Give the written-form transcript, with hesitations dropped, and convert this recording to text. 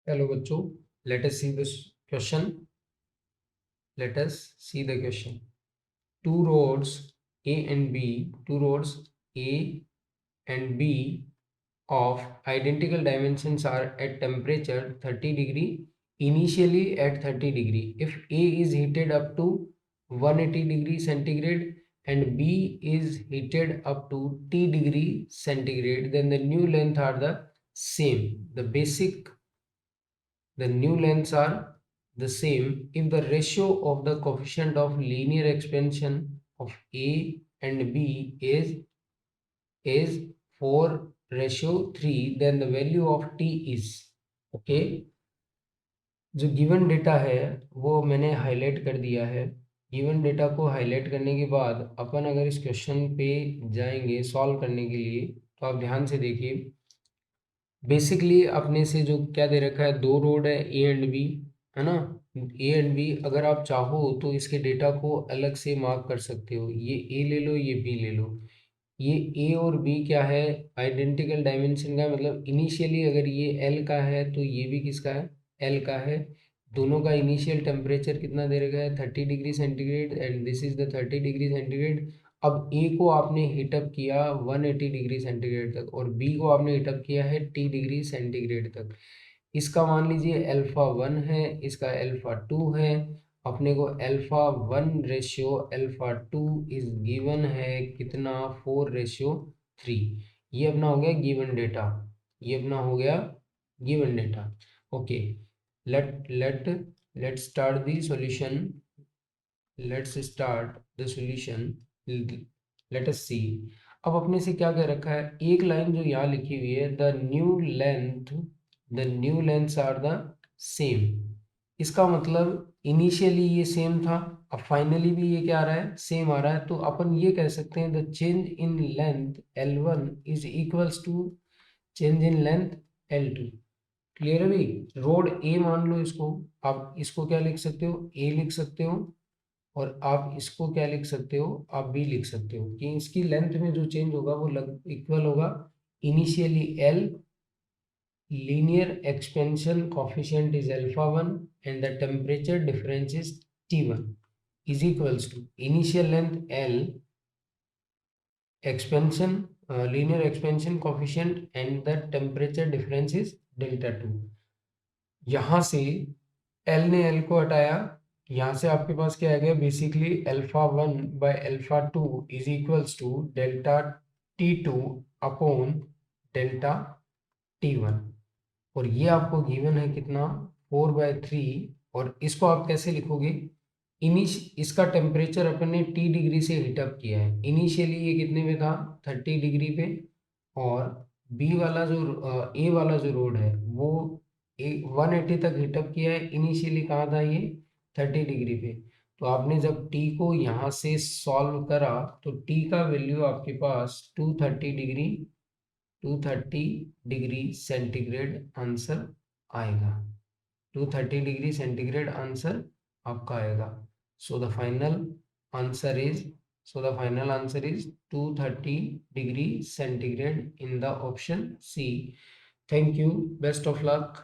Hello बच्चों, let us see this question. Let us see the question. Two rods A and B, two rods A and B of identical dimensions are at temperature 30 degree, initially at 30 degree. If A is heated up to 180 degree centigrade and B is heated up to T degree centigrade, then the new length are the same. The new lengths are the same if the ratio of the coefficient of linear expansion of A and B is 4:3, then the value of T is okay. जो given data है वो मैंने highlight कर दिया है। Given data को highlight करने के बाद अपन अगर इस क्वेश्चन पे जाएंगे सॉल्व करने के लिए, तो आप ध्यान से देखिए। बेसिकली अपने से जो क्या दे रखा है, दो रोड है ए एंड बी, है ना। ए एंड बी अगर आप चाहो तो इसके डेटा को अलग से मार्क कर सकते हो। ये ए ले लो, ये बी ले लो। ये ए और बी क्या है, आइडेंटिकल डायमेंशन का है, मतलब इनिशियली अगर ये एल का है तो ये भी किसका है, एल का है। दोनों का इनिशियल टेम्परेचर कितना दे रखा है, 30 degree centigrade, and this is the 30 degree centigrade. अब ए को आपने हीटअप किया 180 डिग्री सेंटीग्रेड तक और बी को आपने हीटअप किया है टी डिग्री सेंटीग्रेड तक। इसका मान लीजिए अल्फा 1 है, इसका अल्फा 2 है। अपने को alpha 1 ratio alpha 2 is given है कितना, 4:3। ये अपना हो गया गिवन डेटा, ये अपना हो गया given data. Okay, let let let's start the solution. Let's start the solution. Let us see. अब अपने से क्या कह रखा है, एक लाइन जो यहाँ लिखी हुई है, the new lengths are the same. इसका मतलब इनिशियली ये सेम था, अब फाइनली भी ये क्या आ रहा है, सेम आ रहा है। तो अपन ये कह सकते हैं the change in length L1 is equals to change in length L2। Clear है भाई। रोड ए मान लो इसको, आप इसको क्या लिख सकते हो, ए लिख सकते हो, और आप इसको क्या लिख सकते हो, आप बी लिख सकते हो। कि इसकी लेंथ में जो चेंज होगा वो लग इक्वल होगा initially L, linear expansion coefficient is alpha 1 and the temperature difference is T1 is equals to initial length L, expansion linear expansion coefficient, and the temperature difference is delta 2। यहाँ से L ने L को हटाया, यहाँ से आपके पास क्या आ गया, बेसिकली अल्फा 1/अल्फा 2 is equals to delta T2 upon delta T1। और ये आपको गिवन है कितना, 4/3। और इसको आप कैसे लिखोगे, इसका टेम्परेचर अपन ने T डिग्री से हीटअप किया है। इनिशियली ये कितने में था, 30 डिग्री पे। और बी वाला जो ए वाला जो रोड है वो 180 तक हीटअप किया है। इनिशियली कहाँ था ये, 30 डिग्री पे। तो आपने जब टी को यहाँ से सॉल्व करा तो टी का वैल्यू आपके पास 230 डिग्री सेंटीग्रेड आंसर आएगा। 230 डिग्री सेंटीग्रेड आंसर आपका आएगा। So the final answer is so the final answer is 230 degree centigrade in the option C. Thank you, best of luck.